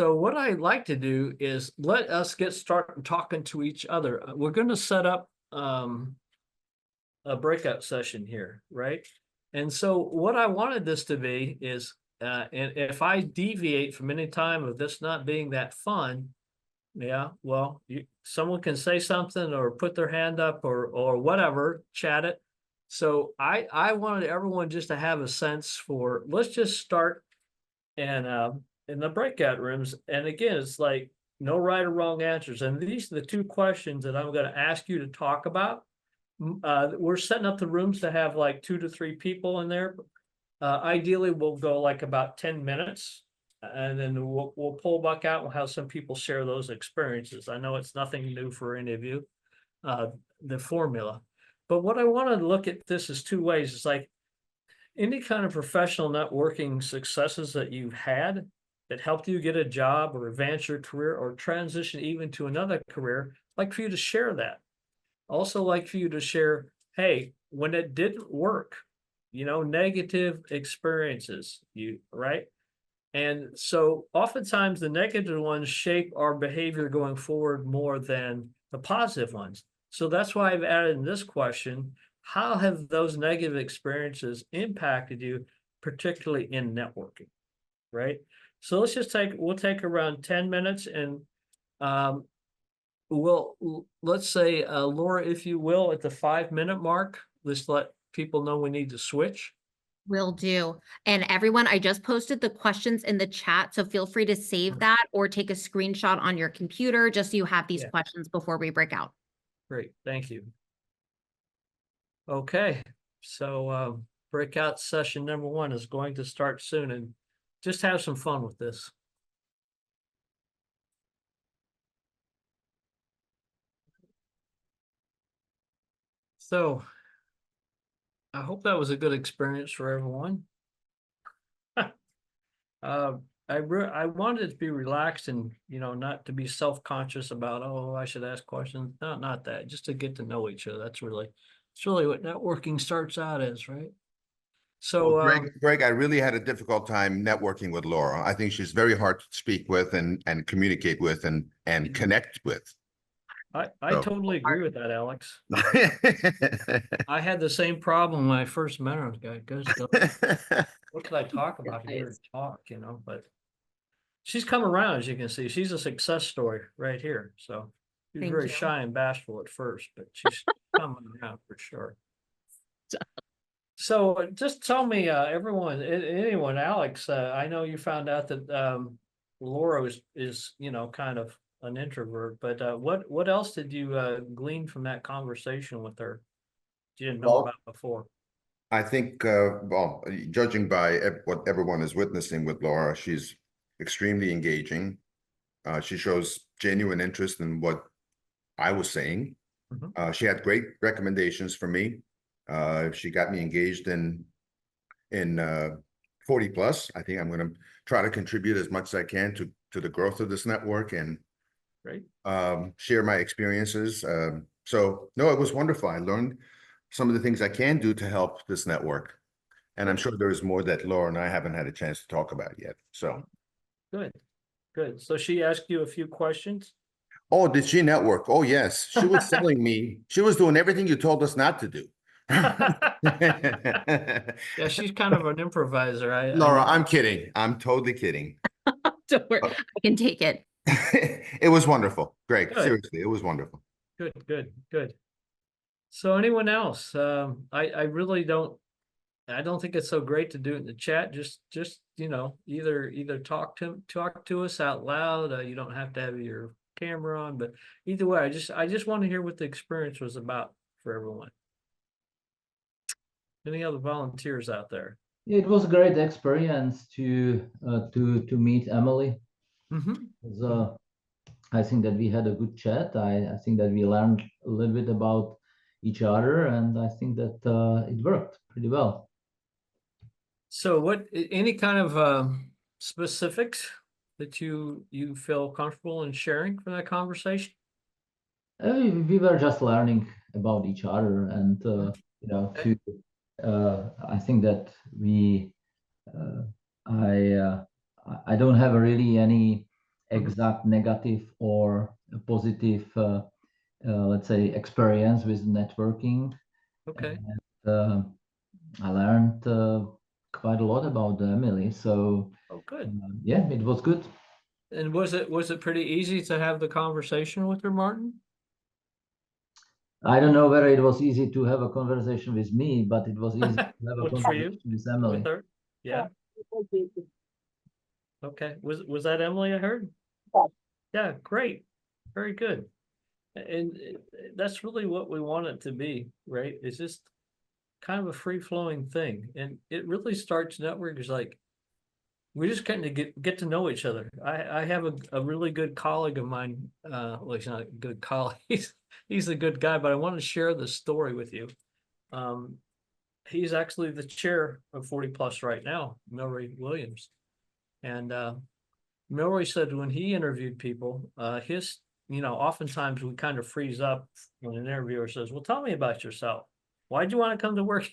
So what I like to do is let us get started talking to each other. We're going to set up a breakout session here, right? And so what I wanted this to be is, and if I deviate from any time of this not being that fun, yeah, well, someone can say something or put their hand up or whatever, chat it. So I wanted everyone just to have a sense for, let's just start and in the breakout rooms. And again, it's like no right or wrong answers. And these are the two questions that I'm going to ask you to talk about. We're setting up the rooms to have like 2 to 3 people in there. Ideally, we'll go like about 10 minutes, and then we'll pull back out and have some people share those experiences. I know it's nothing new for any of you, the formula. But what I want to look at this is 2 ways. It's like any kind of professional networking successes that you've had that helped you get a job or advance your career or transition even to another career, I'd like for you to share that. Also like for you to share, hey, when it didn't work, negative experiences, right? And so oftentimes the negative ones shape our behavior going forward more than the positive ones. So that's why I've added in this question, how have those negative experiences impacted you, particularly in networking, right? So we'll take around 10 minutes and let's say, Laura, if you will, at the 5-minute mark, let's let people know we need to switch. Will do. And everyone, I just posted the questions in the chat, so feel free to save that or take a screenshot on your computer just so you have these questions before we break out. Great, thank you. Okay, so breakout session number 1 is going to start soon, and just have some fun with this. So I hope that was a good experience for everyone. I wanted it to be relaxed and, not to be self-conscious about, oh, I should ask questions. No, not that, just to get to know each other. It's really what networking starts out as, right? So, well, Greg, I really had a difficult time networking with Laura. I think she's very hard to speak with and communicate with and connect with. I totally agree with that, Alex. I had the same problem when I first met her. What could I talk about here? Talk, but she's come around, as you can see. She's a success story right here. So she's very shy and bashful at first, but she's coming around for sure. So just tell me, anyone, Alex, I know you found out that Laura is kind of an introvert, but what else did you glean from that conversation with her you didn't know about before? I think, well, judging by what everyone is witnessing with Laura, she's extremely engaging. She shows genuine interest in what I was saying. She had great recommendations for me. She got me engaged in 40 plus. I think I'm going to try to contribute as much as I can to the growth of this network and share my experiences. So no, it was wonderful. I learned some of the things I can do to help this network. And I'm sure there's more that Laura and I haven't had a chance to talk about yet. So good. So she asked you a few questions. Oh, did she network? Oh, yes. She was telling me, she was doing everything you told us not to do. Yeah, she's kind of an improviser. Laura, I'm kidding. I'm totally kidding. Don't worry, I can take it. It was wonderful. Greg, seriously, it was wonderful. Good. So anyone else? I really don't think it's so great to do it in the chat. Just either talk to us out loud. You don't have to have your camera on, but either way, I just want to hear what the experience was about for everyone. Any other volunteers out there? It was a great experience to meet Emily. I think that we had a good chat. I think that we learned a little bit about each other, and I think that it worked pretty well. So any kind of specifics that you feel comfortable in sharing from that conversation? We were just learning about each other, and I think that I don't have really any exact negative or a positive, let's say, experience with networking. Okay. And I learned quite a lot about Emily. So Oh, good. yeah, it was good. And was it pretty easy to have the conversation with her, Martin? I don't know whether it was easy to have a conversation with me, but it was easy to have a For conversation you, with Emily. with her? Yeah. Okay. Was that Emily I heard? Yeah, great. Very good. And that's really what we want it to be, right? It's just kind of a free flowing thing. And it really starts network is like, we just kind of get to know each other. I have a really good colleague of mine, well, he's not a good colleague, he's a good guy, but I want to share this story with you. He's actually the chair of 40 Plus right now, Milroy Williams. And Milroy said when he interviewed people, oftentimes we kind of freeze up when an interviewer says, well, tell me about yourself. Why'd you want to come to work?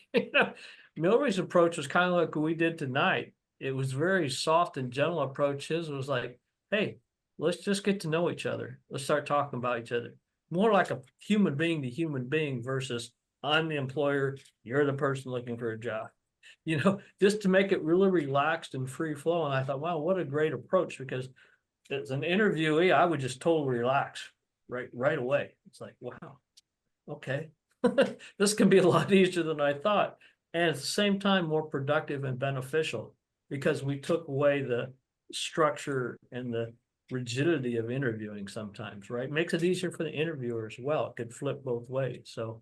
Milroy's approach was kind of like what we did tonight. It was very soft and gentle approach. His was like, hey, let's just get to know each other. Let's start talking about each other. More like a human being to human being versus I'm the employer, you're the person looking for a job. Just to make it really relaxed and free flow. And I thought, wow, what a great approach, because as an interviewee, I would just totally relax right away. It's like, wow, okay, this can be a lot easier than I thought. And at the same time, more productive and beneficial because we took away the structure and the rigidity of interviewing sometimes, right? Makes it easier for the interviewer as well. It could flip both ways. So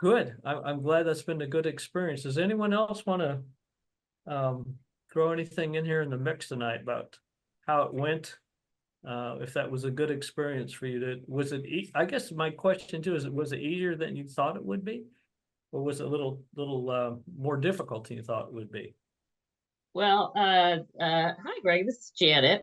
good. I'm glad that's been a good experience. Does anyone else want to throw anything in here in the mix tonight about how it went? If that was a good experience for you, was it? I guess my question too is, was it easier than you thought it would be, or was it a little more difficult than you thought it would be? Well, hi, Greg. This is Janet,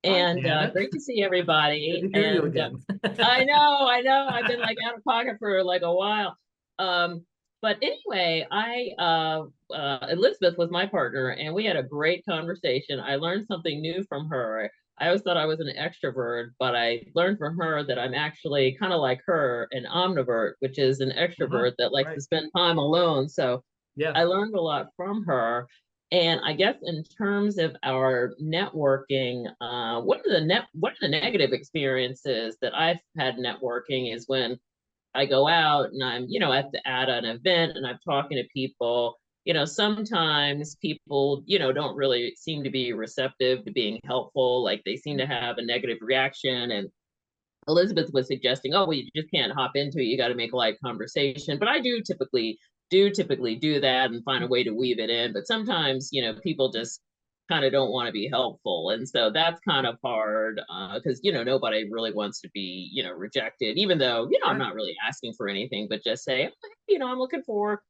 and Janet. great to see everybody. Good to hear you And again. I know. I've been like out of pocket for like a while. But anyway, Elizabeth was my partner, and we had a great conversation. I learned something new from her. I always thought I was an extrovert, but I learned from her that I'm actually kind of like her, an omnivert, which is an extrovert that likes to spend time alone. So yeah, I learned a lot from her. And I guess in terms of our networking, one of the negative experiences that I've had networking is when I go out and I'm, at an event and I'm talking to people. Sometimes people, don't really seem to be receptive to being helpful. Like they seem to have a negative reaction. And Elizabeth was suggesting, oh, well, you just can't hop into it. You got to make light conversation. But I do typically do that and find a way to weave it in. But sometimes, people just kind of don't want to be helpful. And so that's kind of hard because, nobody really wants to be, rejected, even though, I'm not really asking for anything, but just say, I'm looking for,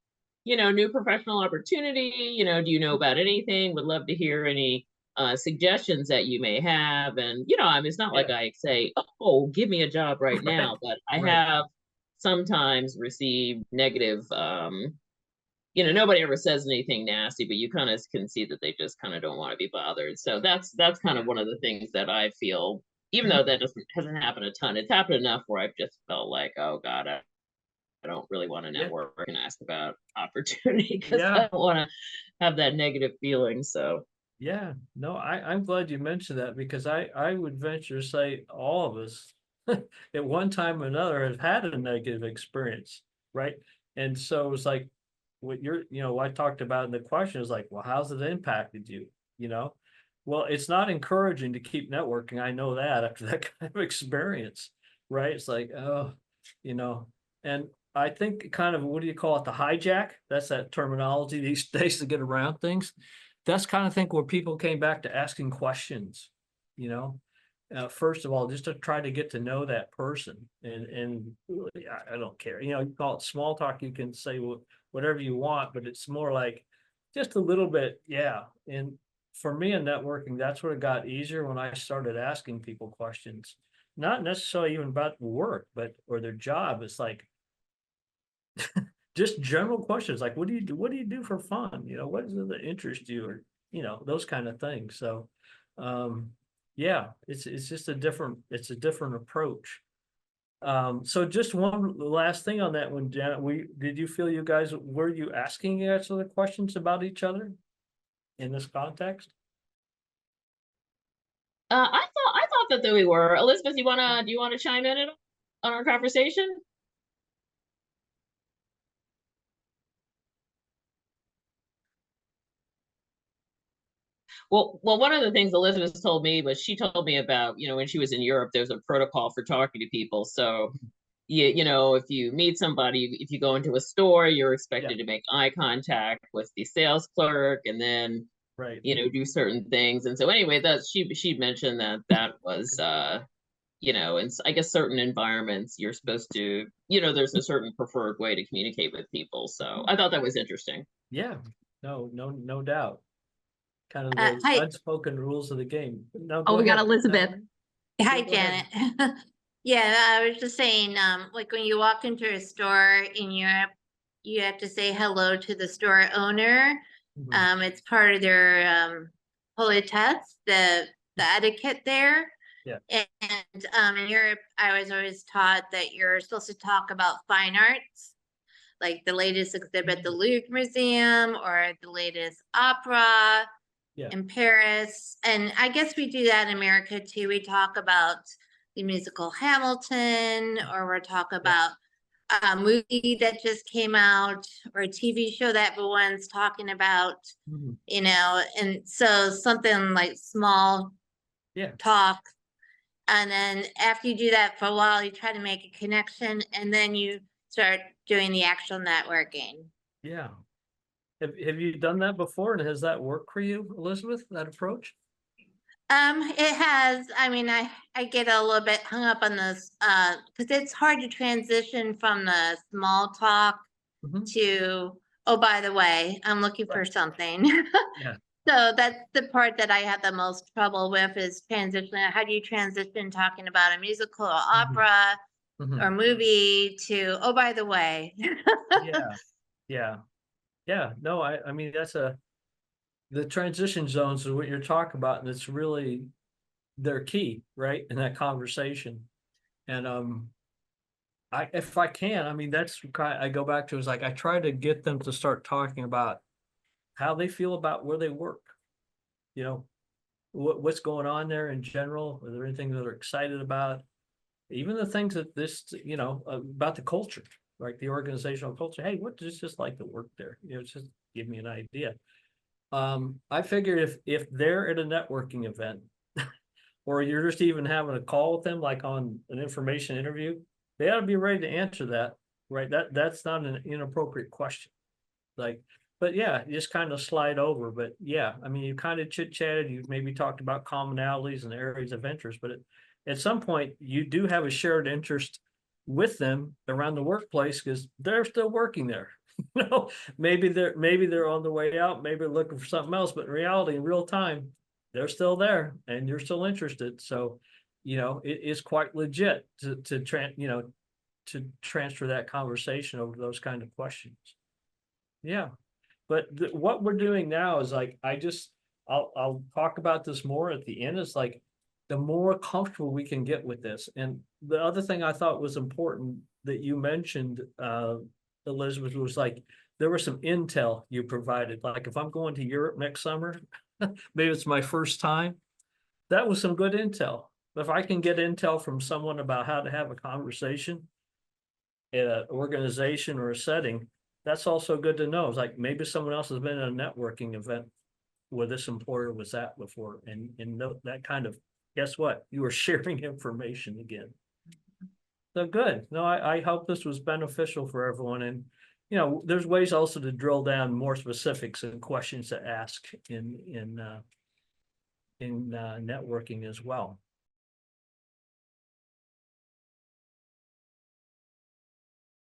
new professional opportunity. Do you know about anything? Would love to hear any suggestions that you may have. And, it's not like I say, oh, give me a job right now, but I have sometimes received negative, nobody ever says anything nasty, but you kind of can see that they just kind of don't want to be bothered. So that's kind of one of the things that I feel, even though that hasn't happened a ton, it's happened enough where I've just felt like, oh God, I don't really want to network and ask about opportunity because I don't want to have that negative feeling. So yeah, no, I'm glad you mentioned that, because I would venture to say all of us at one time or another have had a negative experience, right? And so it's like what I talked about in the question is like, well, how's it impacted you? Well, it's not encouraging to keep networking. I know that after that kind of experience, right? It's like, oh, and I think kind of, what do you call it? The hijack. That's that terminology these days to get around things. That's kind of think where people came back to asking questions, first of all, just to try to get to know that person. And I don't care, you call it small talk, you can say whatever you want, but it's more like just a little bit. Yeah. And for me in networking, that's where it got easier when I started asking people questions, not necessarily even about work, or their job. It's like, just general questions like, what do you do? What do you do for fun? What is it that interests you, or, those kind of things. So, Yeah, it's just a different approach. So just one last thing on that one, Janet, did you feel were you asking each other questions about each other in this context? I thought that we were. Elizabeth, do you wanna chime in on our conversation? Well, one of the things Elizabeth told me was she told me about, when she was in Europe, there's a protocol for talking to people. So, if you meet somebody, if you go into a store, you're expected to make eye contact with the sales clerk, and then, Right. do certain things. And so anyway, she mentioned that was, and I guess certain environments you're supposed to, there's a certain preferred way to communicate with people. So I thought that was interesting. Yeah, no doubt. Kind of the Hi. unspoken rules of the game. No, Oh, go we got ahead. Elizabeth. Hi, go ahead. Janet. Yeah, I was just saying, like when you walk into a store in Europe, you have to say hello to the store owner. Mhm. It's part of their politesse, the etiquette there. Yeah. And in Europe, I was always taught that you're supposed to talk about fine arts, like the latest exhibit at the Louvre Museum or the latest opera Yeah. in Paris. And I guess we do that in America too. We talk about the musical Hamilton, or we'll talk about a movie that just came out, or a TV show that everyone's talking about, Mhm. and so something like small Yeah. talk. And then after you do that for a while, you try to make a connection, and then you start doing the actual networking. Yeah. Have you done that before, and has that worked for you, Elizabeth, that approach? It has. I mean, I get a little bit hung up on this, because it's hard to transition from the small talk Mhm. to, oh, by the way, I'm looking for something. Yeah. So that's the part that I have the most trouble with, is transitioning. How do you transition talking about a musical or opera Mhm. or movie to, oh, by the way? Yeah. No, I mean, the transition zones is what you're talking about, and it's really, they're key, right, in that conversation. And if I can, I mean, that's I go back to, is like I try to get them to start talking about how they feel about where they work. You know, what's going on there in general? Are there anything that they're excited about? Even the things that about the culture, like the organizational culture. Hey, what is this like to work there? Just give me an idea. I figure if they're at a networking event, or you're just even having a call with them, like on an information interview, they ought to be ready to answer that, right? That's not an inappropriate question. Like, but yeah, you just kind of slide over. But yeah, I mean, you kind of chit chatted, you maybe talked about commonalities and areas of interest, but at some point you do have a shared interest with them around the workplace, because they're still working there. Maybe they're on the way out, maybe looking for something else, but in reality, in real time, they're still there and you're still interested. So, it is quite legit to transfer that conversation over those kind of questions. Yeah. But what we're doing now is like, I'll talk about this more at the end. Is like, the more comfortable we can get with this. And the other thing I thought was important that you mentioned, Elizabeth, was like, there was some intel you provided. Like, if I'm going to Europe next summer, maybe it's my first time, that was some good intel. If I can get intel from someone about how to have a conversation in an organization or a setting, that's also good to know. It's like, maybe someone else has been at a networking event where this employer was at before, and that kind of, guess what? You were sharing information again. So good. No, I hope this was beneficial for everyone. And, there's ways also to drill down more specifics and questions to ask in networking as well.